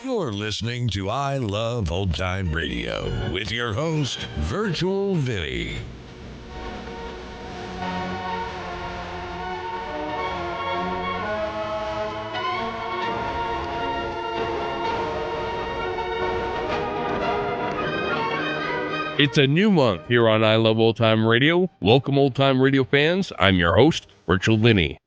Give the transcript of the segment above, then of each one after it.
You're listening to I Love Old Time Radio with your host, Virtual Vinny. It's a new month here on I Love Old Time Radio. Welcome, Old Time Radio fans. I'm your host, Virtual Vinny.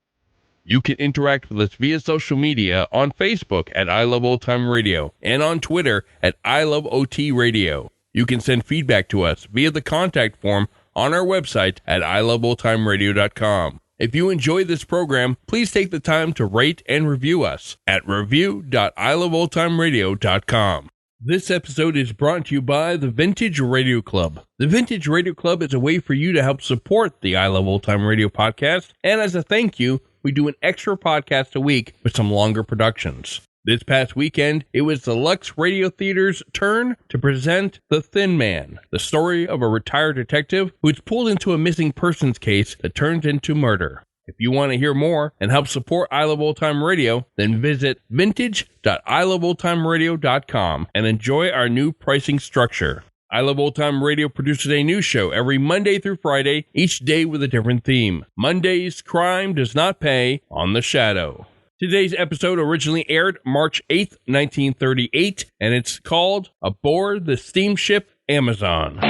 You can interact with us via social media on Facebook at I Love Old Time Radio and on Twitter at I Love OT Radio. You can send feedback to us via the contact form on our website at iloveoldtimeradio.com. If you enjoy this program, please take the time to rate and review us at review.iloveoldtimeradio.com. This episode is brought to you by the Vintage Radio Club. The Vintage Radio Club is a way for you to help support the I Love Old Time Radio podcast, and as a thank you, we do an extra podcast a week with some longer productions. This past weekend, it was the Lux Radio Theater's turn to present The Thin Man, the story of a retired detective who is pulled into a missing persons case that turns into murder. If you want to hear more and help support I Love Old Time Radio, then visit vintage.iloveoldtimeradio.com and enjoy our new pricing structure. I Love Old Time Radio produces a new show every Monday through Friday, each day with a different theme. Mondays, Crime Does Not Pay on The Shadow. Today's episode originally aired March 8th, 1938, and it's called Aboard the Steamship Amazon.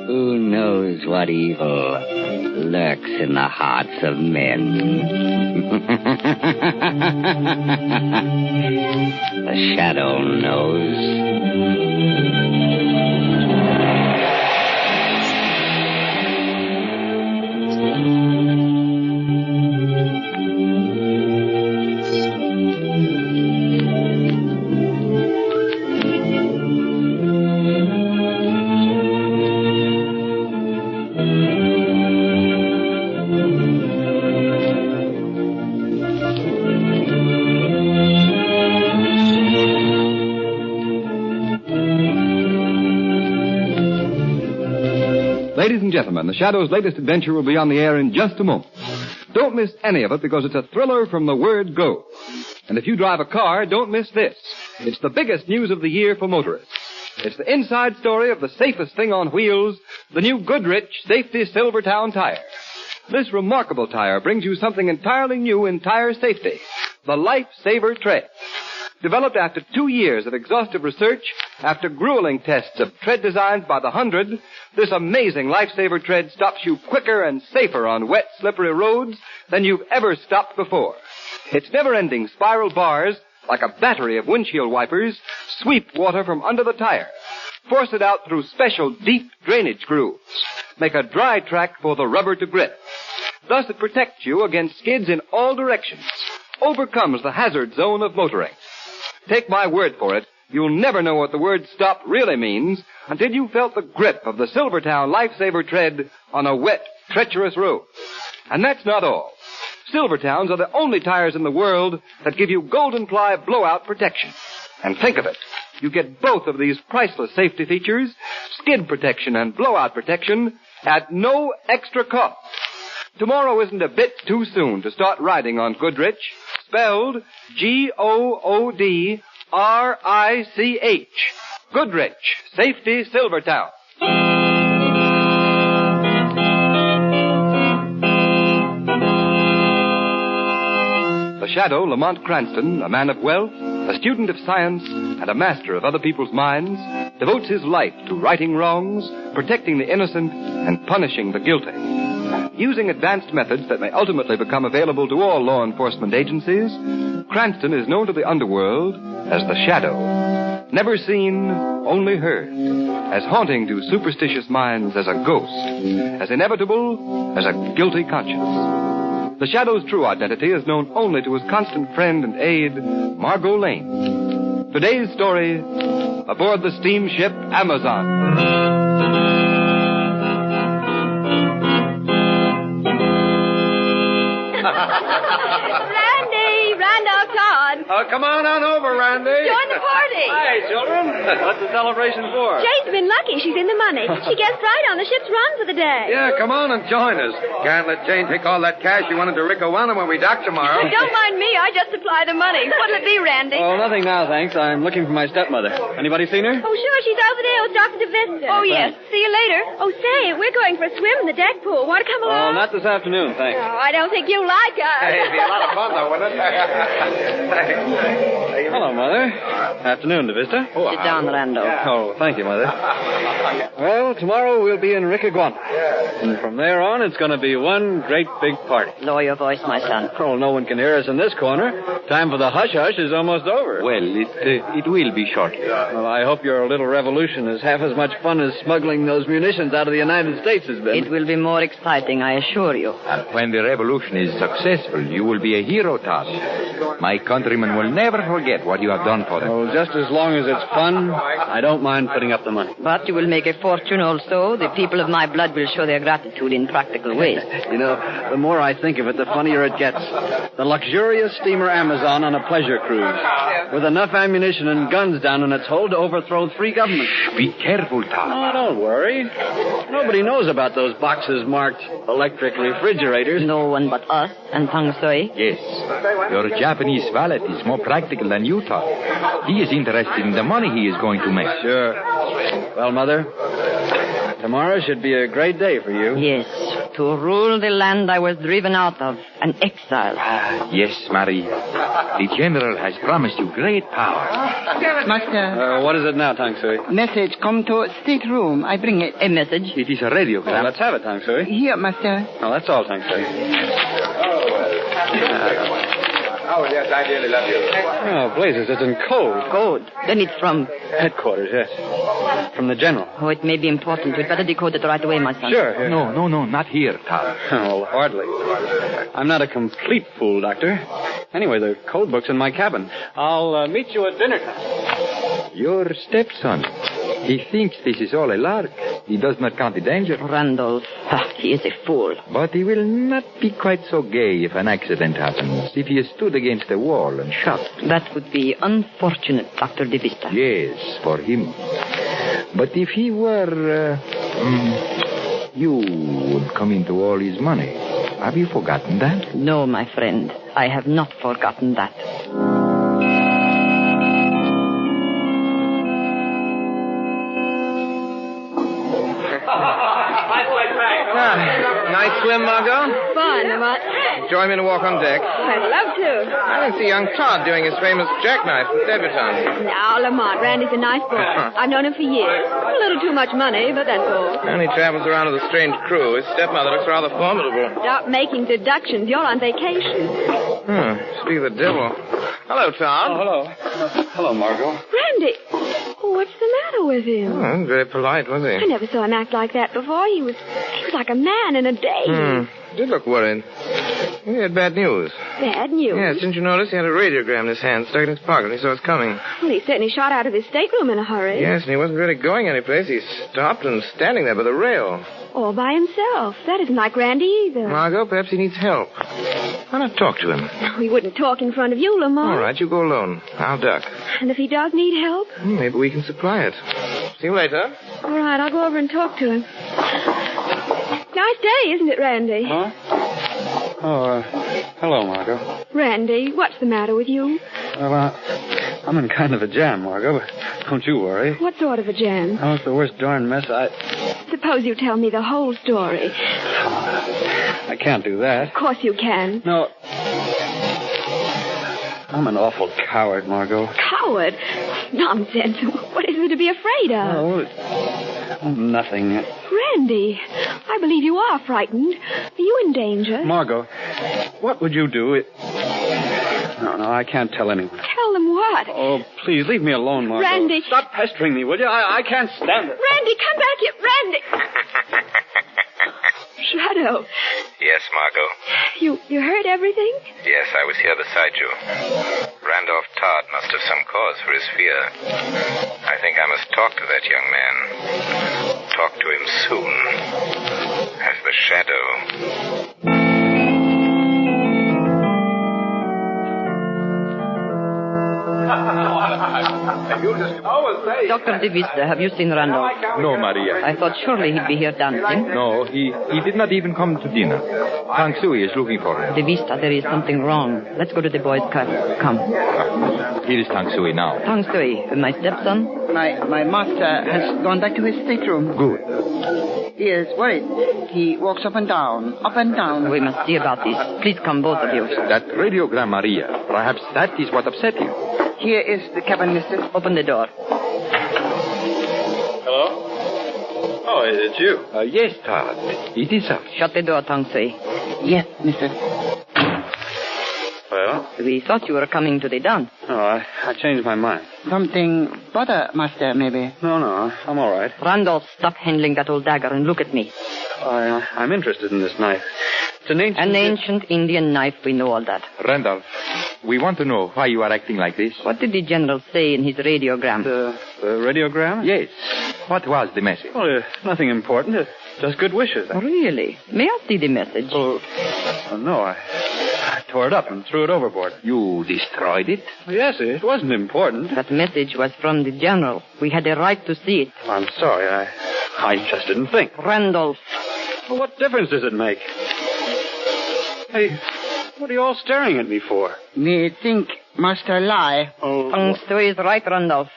Who knows what evil lurks in the hearts of men? The shadow knows. Ladies and gentlemen, The Shadow's latest adventure will be on the air in just a moment. Don't miss any of it because it's a thriller from the word go. And if you drive a car, don't miss this. It's the biggest news of the year for motorists. It's the inside story of the safest thing on wheels, the new Goodrich Safety Silvertown tire. This remarkable tire brings you something entirely new in tire safety, the Life Saver Tread. Developed after 2 years of exhaustive research, after grueling tests of tread designs by the hundred, this amazing lifesaver tread stops you quicker and safer on wet, slippery roads than you've ever stopped before. Its never-ending spiral bars, like a battery of windshield wipers, sweep water from under the tire, force it out through special deep drainage grooves, make a dry track for the rubber to grip. Thus it protects you against skids in all directions, overcomes the hazard zone of motoring. Take my word for it, you'll never know what the word stop really means until you felt the grip of the Silvertown Lifesaver Tread on a wet, treacherous road. And that's not all. Silvertowns are the only tires in the world that give you golden ply blowout protection. And think of it, you get both of these priceless safety features, skid protection and blowout protection, at no extra cost. Tomorrow isn't a bit too soon to start riding on Goodrich, spelled Goodrich. Goodrich, Safety Silvertown. The Shadow, Lamont Cranston, a man of wealth, a student of science, and a master of other people's minds, devotes his life to righting wrongs, protecting the innocent, and punishing the guilty. Using advanced methods that may ultimately become available to all law enforcement agencies, Cranston is known to the underworld as the Shadow. Never seen, only heard. As haunting to superstitious minds as a ghost. As inevitable as a guilty conscience. The Shadow's true identity is known only to his constant friend and aide, Margot Lane. Today's story, aboard the steamship Amazon. Randy, Randolph Todd, Come on over, Randy. Join the party. Hi, children. What's the celebration for? Jane's been lucky. She's in the money. She gets right on the ship's run for the day. Yeah, come on and join us. Can't let Jane take all that cash you wanted to Ricowana when we dock tomorrow. Don't mind me. I just supply the money. What'll it be, Randy? Oh, nothing now, thanks. I'm looking for my stepmother. Anybody seen her? Oh, sure. She's over there with Dr. DeVista. Oh, yes. See you later. Oh, say, we're going for a swim in the deck pool. Want to come along? Oh, not this afternoon, thanks. Oh, I don't think you'll like us. Hey, it'd be a lot of fun, though, wouldn't it? Hello, Mother. Afternoon, DeVista. Sit down, Randall. Oh, thank you, Mother. Well, tomorrow we'll be in Ricowana. And from there on, it's going to be one great big party. Lower your voice, my son. Oh, no one can hear us in this corner. Time for the hush-hush is almost over. Well, it will be shortly. Well, I hope your little revolution is half as much fun as smuggling those munitions out of the United States has been. It will be more exciting, I assure you. And when the revolution is successful, you will be a hero, Todd. My countrymen will never forget what you have done for them. Oh, just as long as it's fun, I don't mind putting up the money. But you will make a fortune also. The people of my blood will show their gratitude in practical ways. You know, the more I think of it, the funnier it gets. The luxurious steamer Amazon on a pleasure cruise, with enough ammunition and guns down in its hold to overthrow 3 governments. Be careful, Todd. Oh, don't worry. Nobody knows about those boxes marked electric refrigerators. No one but us and Tang Sui. Yes. Your Japanese valet is more practical than you thought. He is interested in the money he is going to make. Sure. Well, Mother, tomorrow should be a great day for you. Yes, to rule the land I was driven out of, an exile. Yes, Marie. The general has promised you great power. Master, What is it now, Tang Sui? message come to stateroom. I bring it. A message? It is a radiogram. Well, let's have it, Tang Sui. Here, Master. Oh, that's all, Tang Sui. Oh, yes, I dearly love you. Oh, blazes, it's in code. Code. Then it's from... Headquarters, yes. From the general. Oh, it may be important. We'd better decode it right away, my son. Sure. No, not here, Todd. Oh, hardly. I'm not a complete fool, Doctor. Anyway, the code book's in my cabin. I'll meet you at dinner time. Your stepson. He thinks this is all a lark. He does not count the danger. Randolph. He is a fool. But he will not be quite so gay if an accident happens. If he is stood against a wall and shot. That would be unfortunate, Dr. DeVista. Yes, for him. But if he were... you would come into all his money. Have you forgotten that? No, my friend. I have not forgotten that. Nice swim, Margot? Fun, Lamont. Join me to walk on deck. I'd love to. I can see young Todd doing his famous jackknife debutante. Now, Lamont, Randy's a nice boy. I've known him for years. A little too much money, but that's all. And he travels around with a strange crew. His stepmother looks rather formidable. Stop making deductions. You're on vacation. Speak of the devil. Hello, Todd. Oh, hello. Hello, Margot. Randy! Oh, what's the matter with him? Very polite, was I he? never saw him act like that before. He was like a man in a daze. Did look worried. He had bad news. Bad news. Yes, didn't you notice? He had a radiogram in his hand, stuck in his pocket, and he saw us coming. Well, he certainly shot out of his stateroom in a hurry. Yes, and he wasn't really going anyplace. He stopped and standing there by the rail. All by himself. That isn't like Randy either. Margot, perhaps he needs help. Why not talk to him? He wouldn't talk in front of you, Lamont. All right, you go alone. I'll duck. And if he does need help? Maybe we can supply it. See you later. All right, I'll go over and talk to him. Nice day, isn't it, Randy? Huh? Oh, hello, Margot. Randy, what's the matter with you? Well, I'm in kind of a jam, Margot, but don't you worry. What sort of a jam? Oh, it's the worst darn mess Suppose you tell me the whole story. I can't do that. Of course you can. No. I'm an awful coward, Margot. Coward? Nonsense. What is there to be afraid of? Oh, nothing. Randy, I believe you are frightened. Are you in danger? Margot, what would you do? No, I can't tell anyone. Tell them what? Oh, please, leave me alone, Margot. Randy. Stop pestering me, will you? I can't stand it. Randy, come back here. Randy! Shadow, Yes, Margot. you heard everything? Yes, I was here beside you. Randolph Todd must have some cause for his fear. I think I must talk to that young man. Talk to him soon. As the shadow. Dr. De Vista, have you seen Randolph? No, Maria. I thought surely he'd be here dancing. No, he did not even come to dinner. Tang Sui is looking for him. De Vista, there is something wrong. Let's go to the boys' car. Come. Here is Tang Sui now. Tang Sui, my stepson? My master has gone back to his stateroom. Good. He is worried. He walks up and down, up and down. We must see about this. Please come, both of you. That radiogram, Maria. Perhaps that is what upset you. Here is the cabin, mister. Open the door. Hello? Oh, it's you. Yes, Todd. It is us. Shut the door, Tang Sui. Yes, mister. Well? We thought you were coming to the dance. Oh, I changed my mind. Something bother, master, maybe. No, I'm all right. Randolph, stop handling that old dagger and look at me. I'm interested in this knife. It's an ancient Indian knife, we know all that. Randolph, we want to know why you are acting like this. What did the general say in his radiogram? The radiogram? Yes. What was the message? Well, nothing important. Just good wishes. Really? May I see the message? Oh, no, I tore it up and threw it overboard. You destroyed it? Yes, it wasn't important. That message was from the general. We had a right to see it. I'm sorry. I just didn't think. Randolph. Well, what difference does it make? Hey, what are you all staring at me for? Me think master lie. Tang Sui is right, Randolph.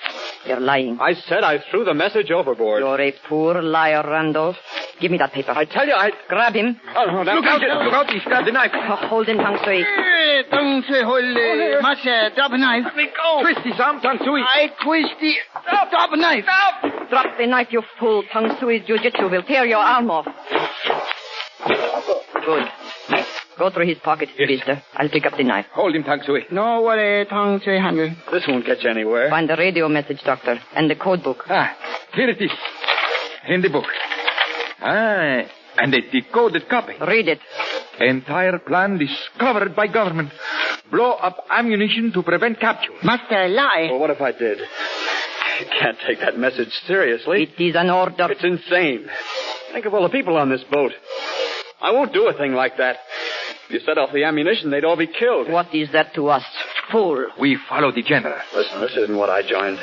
You're lying. I said I threw the message overboard. You're a poor liar, Randolph. Give me that paper. I tell you, Grab him. Oh, no, Look out, he's got the knife. Hold him, Tang Sui. Tang Sui, hold master, drop a knife. Let me go. Twist his arm, Tang Sui. I twist the... Drop a knife. Stop! Drop the knife, you fool. Tang Sui's jiu-jitsu will tear your arm off. Good. Go through his pockets, Vista. I'll pick up the knife. Hold him, Tang Sui. No worry, Tang Sui handle. This won't get you anywhere. Find the radio message, Doctor, and the code book. Here it is. In the book. And a decoded copy. Read it. Entire plan discovered by government. Blow up ammunition to prevent capture. Master, lie. Well, what if I did? You can't take that message seriously. It is an order. It's insane. Think of all the people on this boat. I won't do a thing like that. If you set off the ammunition, they'd all be killed. What is that to us? Fool. We follow the general. Listen, this isn't what I joined.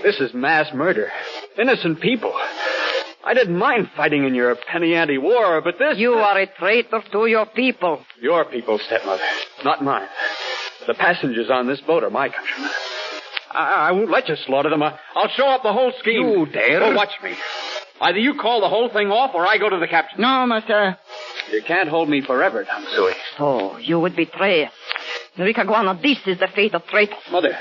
This is mass murder. Innocent people. I didn't mind fighting in your penny-ante war, but this... You are a traitor to your people. Your people, stepmother. Not mine. The passengers on this boat are my countrymen. I won't let you slaughter them. I'll show up the whole scheme. You dare? Oh, watch me. Either you call the whole thing off or I go to the captain. No, master. You can't hold me forever, Tang Sui. Oh, you would betray us. Enrique Guana, this is the fate of traitors. Mother,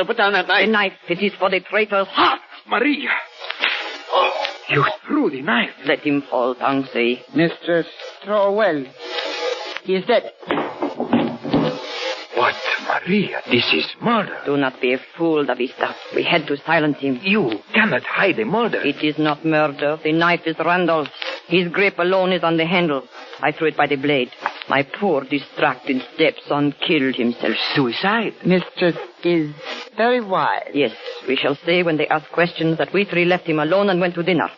put down that knife. The knife, it is for the traitor's heart. Maria. Oh, you threw the knife. Let him fall, Tang Sui. Mistress, throw well. He is dead. What, Maria? This is murder. Do not be a fool, Davista. We had to silence him. You cannot hide a murder. It is not murder. The knife is Randolph's. His grip alone is on the handle. I threw it by the blade. My poor, distracted stepson killed himself. Suicide? Mistress is very wise. Yes, we shall say when they ask questions that we three left him alone and went to dinner.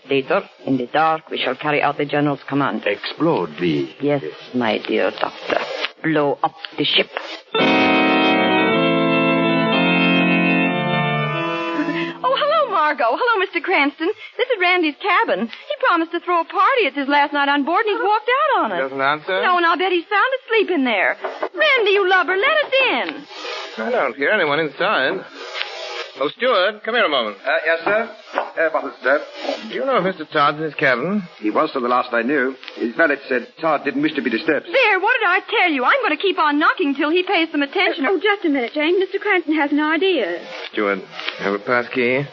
Later, in the dark, we shall carry out the general's command. Explode the... Yes, my dear doctor. Blow up the ship. Oh, hello, Margot. Hello, Mr. Cranston. This is Randy's cabin. He promised to throw a party. It's his last night on board, and he's walked out on us. Doesn't answer? No, and I'll bet he's sound asleep in there. Randy, you lubber, let us in. I don't hear anyone inside. Oh, steward, come here a moment. Yes, sir? Bottle, sir. Do you know if Mr. Todd's in his cabin? He was till the last I knew. His valet said Todd didn't wish to be disturbed. There, what did I tell you? I'm going to keep on knocking till he pays some attention. Oh, just a minute, Jane. Mr. Cranston has an idea. Steward, have a pass key?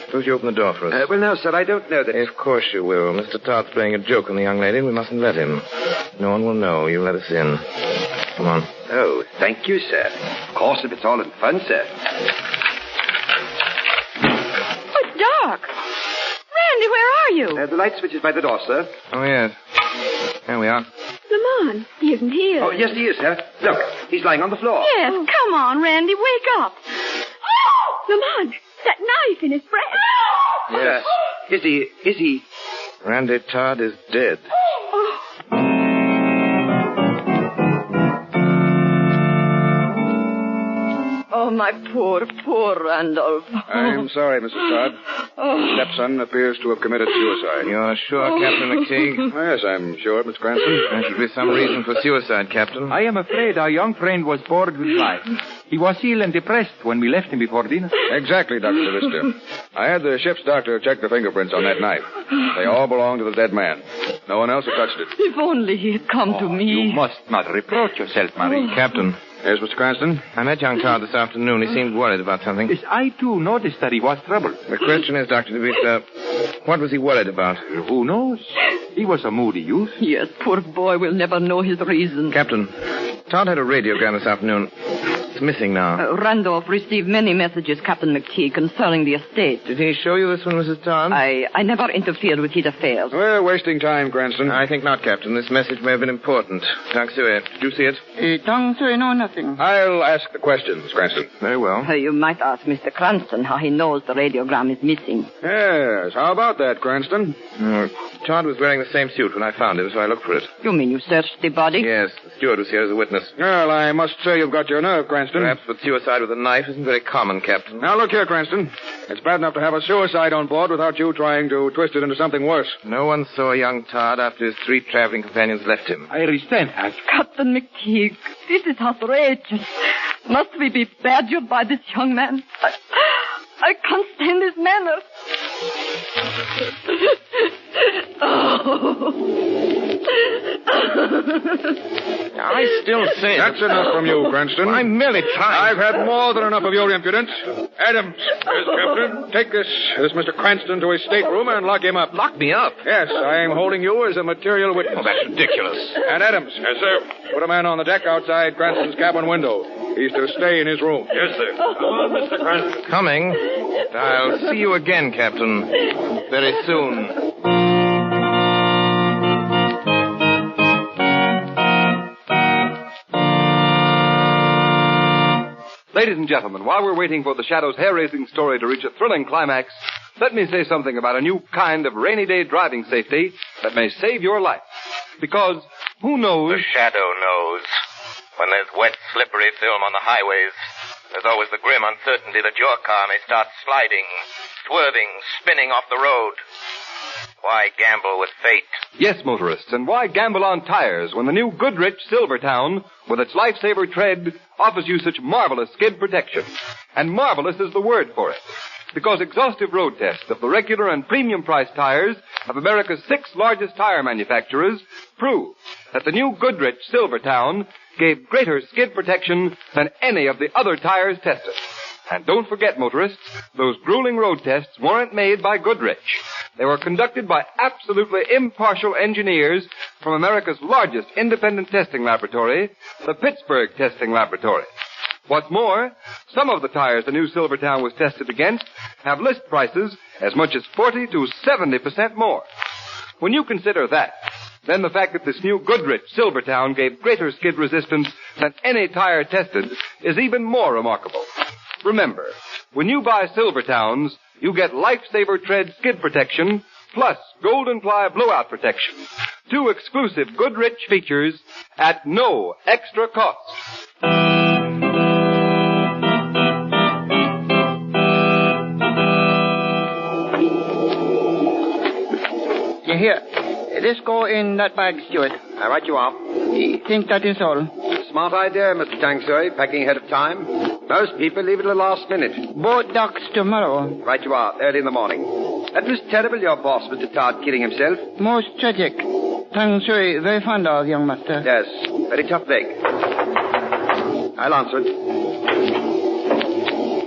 Suppose you open the door for us. Well, no, sir, I don't know that... Of course you will. Mr. Todd's playing a joke on the young lady, and we mustn't let him. No one will know. You let us in. Come on. Oh, thank you, sir. Of course, if it's all in fun, sir. Dark. Randy, where are you? The light switch is by the door, sir. Oh, yes. There we are. Lamont, he isn't here. Oh, yes, he is, sir. Look, he's lying on the floor. Yes, come on, Randy, wake up. Lamont, that knife in his breast. Yes. Is he... Randy Todd is dead. Oh, my poor, poor Randolph. I'm sorry, Mrs. Todd. Stepson appears to have committed suicide. You're sure, Captain McTeague? Yes, I'm sure, Miss Cranston. There should be some reason for suicide, Captain. I am afraid our young friend was bored with life. He was ill and depressed when we left him before dinner. Exactly, Dr. DeVista. I had the ship's doctor check the fingerprints on that knife. They all belong to the dead man. No one else had touched it. If only he had come to me. You must not reproach yourself, Marie. Captain, Yes, Mr. Cranston? I met young Todd this afternoon. He seemed worried about something. Yes, I, too, noticed that he was troubled. The question is, Dr. DeVista, what was he worried about? Who knows? He was a moody youth. Yes, poor boy will never know his reason. Captain, Todd had a radiogram this afternoon. It's missing now. Randolph received many messages, Captain McTeague, concerning the estate. Did he show you this one, Mrs. Todd? I never interfered with his affairs. We're wasting time, Cranston. I think not, Captain. This message may have been important. Tang Sue, did you see it? Tang Sue, no, nothing. I'll ask the questions, Cranston. Very well. You might ask Mr. Cranston how he knows the radiogram is missing. Yes, how about that, Cranston? Todd was wearing the same suit when I found him, so I looked for it. You mean you searched the body? Yes, the steward was here as a witness. Well, I must say you've got your nerve, Cranston. Perhaps but suicide with a knife isn't very common, Captain. Now, look here, Cranston. It's bad enough to have a suicide on board without you trying to twist it into something worse. No one saw young Todd after his 3 traveling companions left him. I resent that. Captain McTeague, this is outrageous. Must we be badgered by this young man? I can't stand his manners. I still say... That's enough from you, Cranston. I'm merely trying. I've had more than enough of your impudence. Adams, here's Captain. Take this Mr. Cranston to his stateroom and lock him up. Lock me up? Yes, I am holding you as a material witness. Oh, that's ridiculous. And Adams. Yes, sir. Put a man on the deck outside Cranston's cabin window. He's to stay in his room. Yes, sir. Come on, Mr. Cranston. Coming. I'll see you again, Captain. Very soon. Ladies and gentlemen, while we're waiting for the Shadow's hair-raising story to reach a thrilling climax, let me say something about a new kind of rainy day driving safety that may save your life. Because who knows... The Shadow knows. When there's wet, slippery film on the highways, there's always the grim uncertainty that your car may start sliding, swerving, spinning off the road. Why gamble with fate? Yes, motorists, and why gamble on tires when the new Goodrich Silvertown, with its lifesaver tread, offers you such marvelous skid protection? And marvelous is the word for it. Because exhaustive road tests of the regular and premium priced tires of America's 6 largest tire manufacturers prove that the new Goodrich Silvertown gave greater skid protection than any of the other tires tested. And don't forget, motorists, those grueling road tests weren't made by Goodrich. They were conducted by absolutely impartial engineers from America's largest independent testing laboratory, the Pittsburgh Testing Laboratory. What's more, some of the tires the new Silvertown was tested against have list prices as much as 40 to 70% more. When you consider that, then the fact that this new Goodrich Silvertown gave greater skid resistance than any tire tested is even more remarkable. Remember, when you buy Silvertowns, you get Lifesaver Tread skid protection plus Golden Ply blowout protection. 2 exclusive Goodrich features at no extra cost. Here, this go in that bag, Stuart. Right you are. I think that is all. Smart idea, Mr. Tang Sue, packing ahead of time. Most people leave it to the last minute. Boat docks tomorrow. Right you are, early in the morning. That was terrible, your boss, Mr. Todd, killing himself. Most tragic. Tang Sue, very fond of young master. Yes, very tough break. I'll answer it.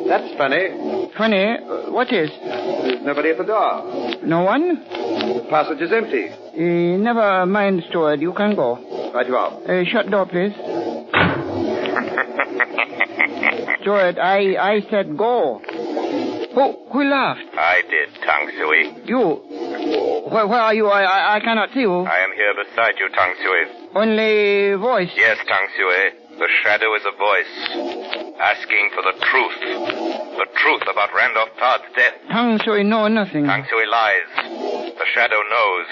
That's funny. Funny? What is? There's nobody at the door. No one? The passage is empty. Never mind, Stuart. You can go. Right you are. Shut door, please. Stuart, I said go. Who laughed? I did, Tang Sue. You? Where are you? I cannot see you. I am here beside you, Tang Sue. Only voice? Yes, Tang Sue. The Shadow is a voice, asking for the truth. The truth about Randolph Todd's death. Tang Sue know nothing. Tang Sue lies. The Shadow knows.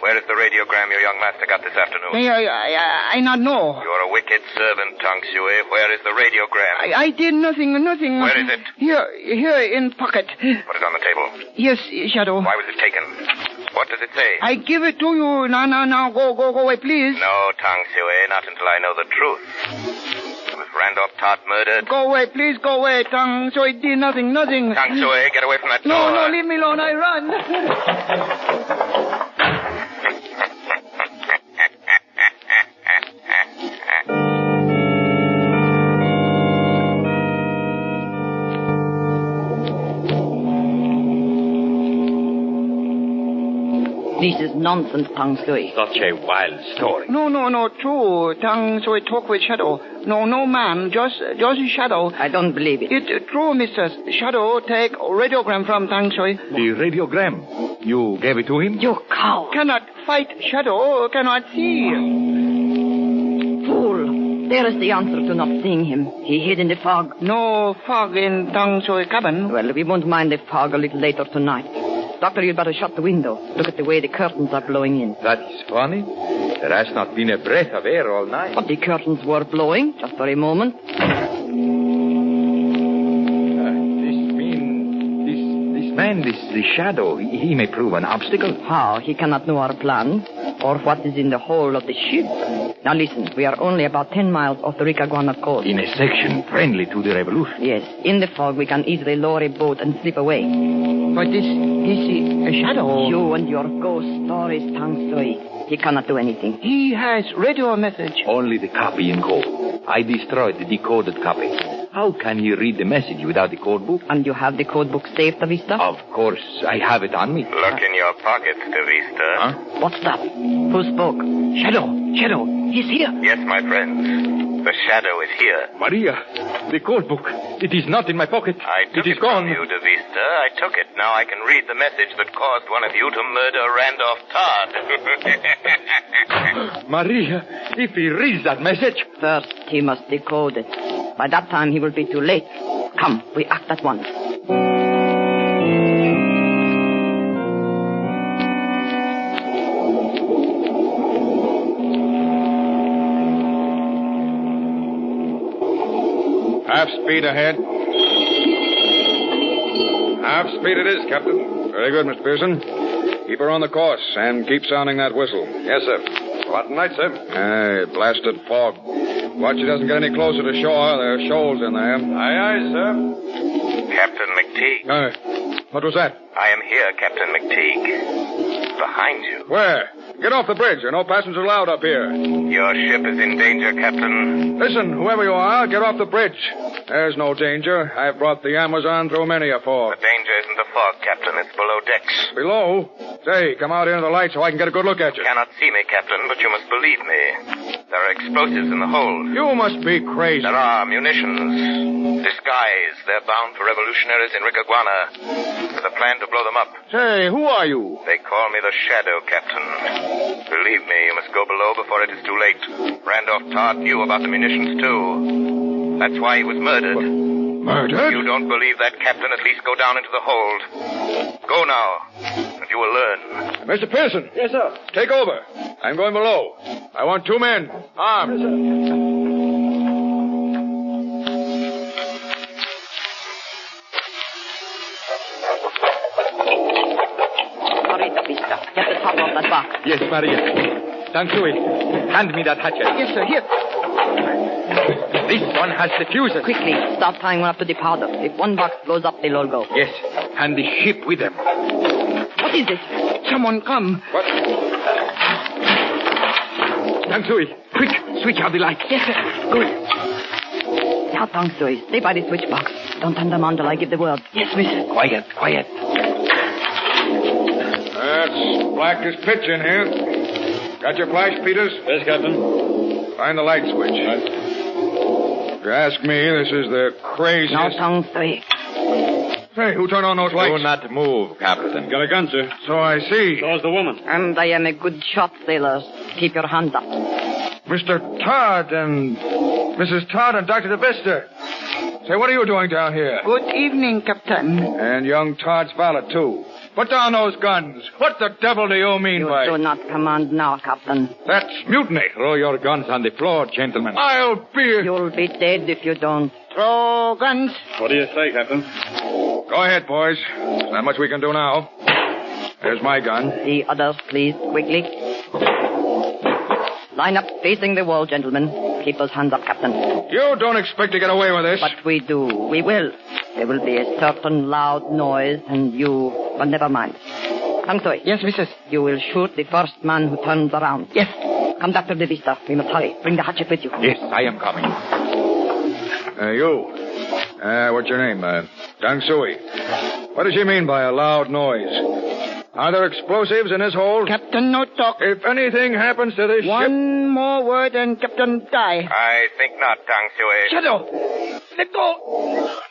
Where is the radiogram your young master got this afternoon? I not know. You're a wicked servant, Tang Shui. Where is the radiogram? I did nothing. Where is it? Here in pocket. Put it on the table. Yes, Shadow. Why was it taken? What does it say? I give it to you. Now, go away, please. No, Tang Shui, not until I know the truth. Was Randolph Todd murdered? Go away, please, go away. Tang Shui did nothing. Tang Shui, get away from that door. No, leave me alone. I run. This is nonsense, Tang Shui. Such a wild story. No, true. Tang Shui talk with Shadow. No man, just Shadow. I don't believe it. It's true, mistress. Shadow take radiogram from Tang Shui. The radiogram? You gave it to him? You cow. Cannot fight Shadow, cannot see. Fool. There is the answer to not seeing him. He hid in the fog. No fog in Tang Shui cabin. Well, we won't mind the fog a little later tonight. Doctor, you'd better shut the window. Look at the way the curtains are blowing in. That is funny. There has not been a breath of air all night. But the curtains were blowing, just for a moment. This Shadow, he may prove an obstacle. How? He cannot know our plan, or what is in the hold of the ship. Now listen, we are only about 10 miles off the Ricaguana coast. In a section friendly to the revolution. Yes, in the fog we can easily lower a boat and slip away. But this is a Shadow. You and your ghost stories, Tang Shui. He cannot do anything. He has radio message. Only the copy in code. I destroyed the decoded copy. How can he read the message without the code book? And you have the code book saved, De Vista? Of course, I have it on me. Look in your pockets, De Vista. Huh? What's that? Who spoke? Shadow, he's here. Yes, my friends. The Shadow is here. Maria, the code book. It is not in my pocket. I took it gone. From you, De Vista. I took it. Now I can read the message that caused one of you to murder Randolph Todd. Maria, if he reads that message... First, he must decode it. By that time, he will be too late. Come, we act at once. Half speed ahead. Half speed it is, Captain. Very good, Mr. Pearson. Keep her on the course and keep sounding that whistle. Yes, sir. What night, sir? Blasted fog. Watch it doesn't get any closer to shore. There are shoals in there. Aye, sir. Captain McTeague. What was that? I am here, Captain McTeague. Behind you. Where? Get off the bridge. There are no passengers allowed up here. Your ship is in danger, Captain. Listen, whoever you are, get off the bridge. There's no danger. I've brought the Amazon through many a fog. The danger isn't the fog, Captain. It's below decks. Below? Say, come out here in the light so I can get a good look at you. You cannot see me, Captain, but you must believe me. There are explosives in the hold. You must be crazy. There are munitions. Disguised. They're bound for revolutionaries in Ricaguana with a plan to blow them up. Say, who are you? They call me the Shadow, Captain. Believe me, you must go below before it is too late. Randolph Todd knew about the munitions, too. That's why he was murdered. Murdered? If you don't believe that, Captain, at least go down into the hold. Go now, and you will learn. Mr. Pearson. Yes, sir. Take over. I'm going below. I want 2 men, armed. Yes, sir. Get the top of that box. Yes, Maria. Tang Shui, hand me that hatchet. Yes, sir, here. This one has the fuses. Quickly, start tying one up to the powder. If one box blows up, they'll all go. Yes, and the ship with them. What is this? Someone come. What? Tang Shui, quick, switch out the light. Yes, sir. Good. Now, Tang Shui, stay by the switch box. Don't turn them on till I give the word. Yes, miss. Quiet. It's black as pitch in here. Got your flash, Peters? Yes, Captain. Find the light switch. Right. If you ask me, this is the craziest... Now, Tang Shui. Hey, who turned on those lights? Do not move, Captain. Got a gun, sir. So I see. So's the woman. And I am a good shot, sailors. Keep your hands up. Mr. Todd and Mrs. Todd and Dr. DeVista. Say, what are you doing down here? Good evening, Captain. And young Todd's valet, too. Put down those guns. What the devil do you mean by... You do not command now, Captain. That's mutiny. Throw your guns on the floor, gentlemen. I'll be... You'll be dead if you don't. Throw guns. What do you say, Captain? Go ahead, boys. There's not much we can do now. There's my gun. The others, please, quickly. Line up facing the wall, gentlemen. Keep those hands up, Captain. You don't expect to get away with this. But we do. We will. There will be a certain loud noise, and you... But never mind. Tang Sui. Yes, missus. You will shoot the first man who turns around. Yes. Come, Dr. De Vista. We must hurry. Bring the hatchet with you. Yes, I am coming. You. What's your name? Tang Sui. What does she mean by a loud noise? Are there explosives in this hold? Captain, no talk. If anything happens to this ship... One more word and Captain die. I think not, Tang Sui. Shadow! Let go!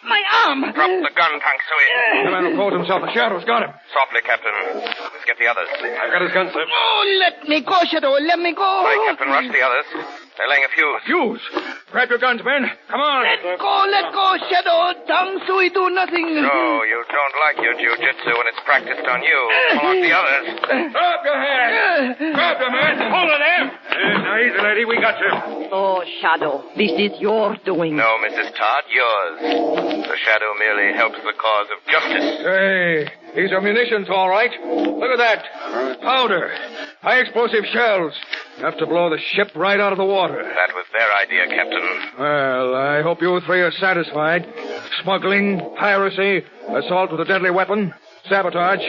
My arm! Drop the gun, Tang Sui. The man who calls himself a Shadow's got him. Softly, Captain. Let's get the others. I've got his gun, sir. Oh, let me go, Shadow. Let me go. All right, Captain, rush the others. They're laying a fuse. Fuse? Grab your guns, men. Come on. Let go, Shadow. Tang Sui do nothing. No, you don't like your jiu-jitsu when it's practiced on you. Pull out the others. Drop your hand. Grab them, man. Hold it there. Now, easy, lady. We got you. Oh, Shadow, this is your doing. No, Mrs. Todd, yours. The Shadow merely helps the cause of justice. Hey, these are munitions, all right. Look at that. Powder. High explosive shells. Enough to blow the ship right out of the water. That was their idea, Captain. Well, I hope you three are satisfied. Smuggling, piracy, assault with a deadly weapon, sabotage.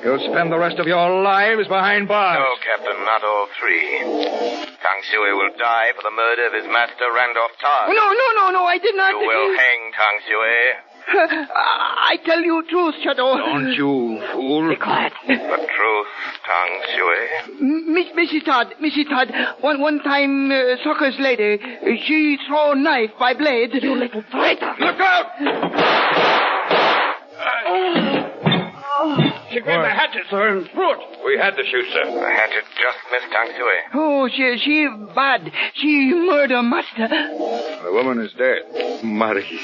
You'll spend the rest of your lives behind bars. No, Captain, not all three. Tang Sui will die for the murder of his master, Randolph Todd. No, I did not. You will hang Tang Sui. I tell you truth, Shadow. Don't you, fool. Be quiet. The truth, Tang Sui. Missy Todd, one time, Soccer's lady, she throw knife by blade. You little traitor. Look out! She grabbed the hatchet, sir, and threw it. We had to shoot, sir. The hatchet just missed Tang Sui. Oh, she bad. She murder master. The woman is dead. Marie.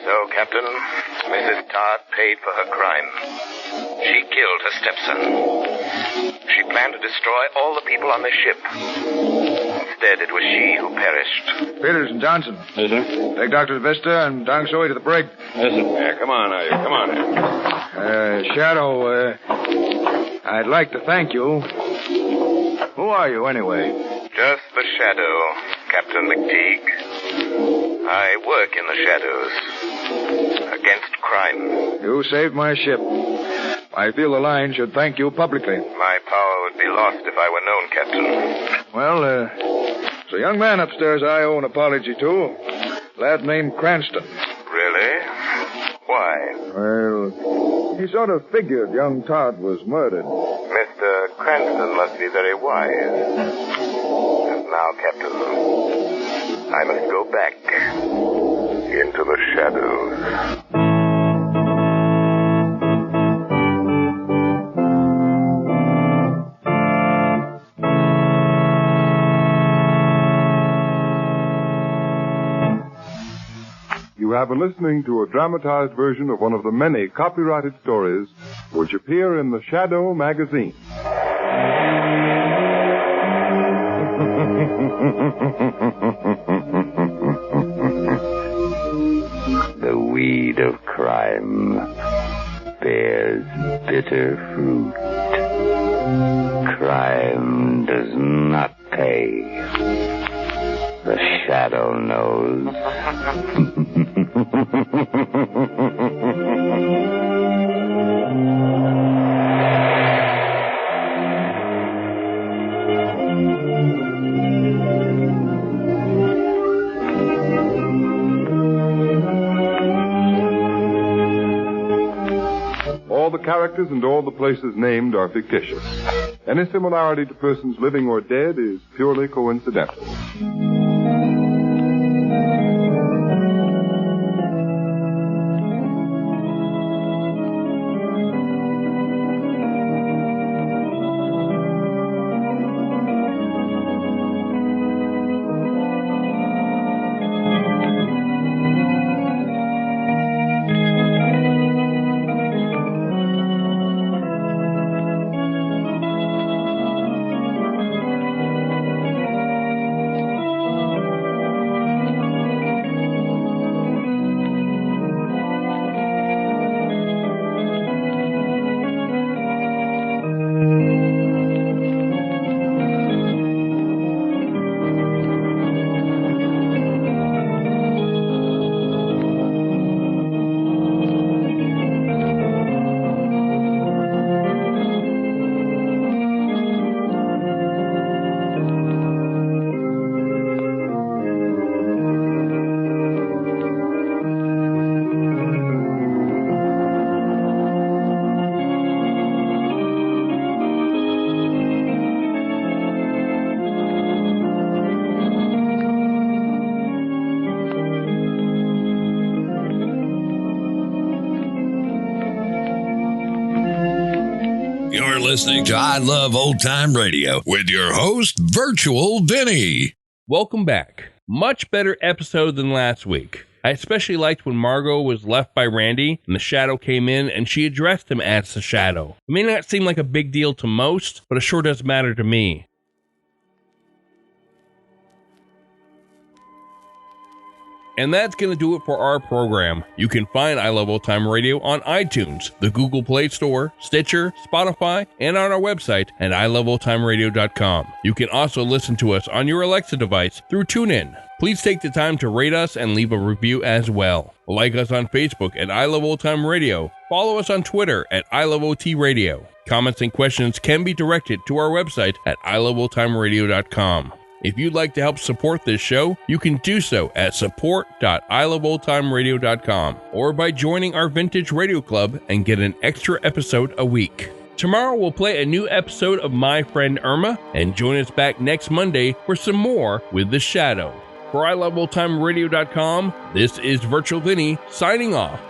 So, Captain, Mrs. Todd paid for her crime. She killed her stepson. She planned to destroy all the people on the ship. Instead, it was she who perished. Peters and Johnson. Yes, sir. Take Dr. Vista and Tang Sui to the brig. Yes, sir. Yeah, come on, now, you. Come on. Shadow, I'd like to thank you. Who are you, anyway? Just the Shadow, Captain McTeague. I work in the shadows. Against crime. You saved my ship. I feel the line should thank you publicly. My power would be lost if I were known, Captain. Well, there's a young man upstairs I owe an apology to. Lad named Cranston. Really? Why? Well, he sort of figured young Todd was murdered. Mr. Cranston must be very wise. And now, Captain, I must go back into the shadows. You have been listening to a dramatized version of one of the many copyrighted stories which appear in the Shadow magazine. The weed of crime bears bitter fruit. Crime does not pay. The Shadow knows. All the characters and all the places named are fictitious. Any similarity to persons living or dead is purely coincidental. You're listening to I Love Old Time Radio with your host, Virtual Vinny. Welcome back. Much better episode than last week. I especially liked when Margot was left by Randy and the Shadow came in and she addressed him as the Shadow. It may not seem like a big deal to most, but it sure does matter to me. And that's going to do it for our program. You can find I Love Old Time Radio on iTunes, the Google Play Store, Stitcher, Spotify, and on our website at iloveoldtimeradio.com. You can also listen to us on your Alexa device through TuneIn. Please take the time to rate us and leave a review as well. Like us on Facebook at I Love Old Time Radio. Follow us on Twitter at ILOT Radio. Comments and questions can be directed to our website at iloveoldtimeradio.com. If you'd like to help support this show, you can do so at support.iloveoldtimeradio.com or by joining our Vintage Radio Club and get an extra episode a week. Tomorrow we'll play a new episode of My Friend Irma, and join us back next Monday for some more with The Shadow. For iloveoldtimeradio.com, this is Virtual Vinny signing off.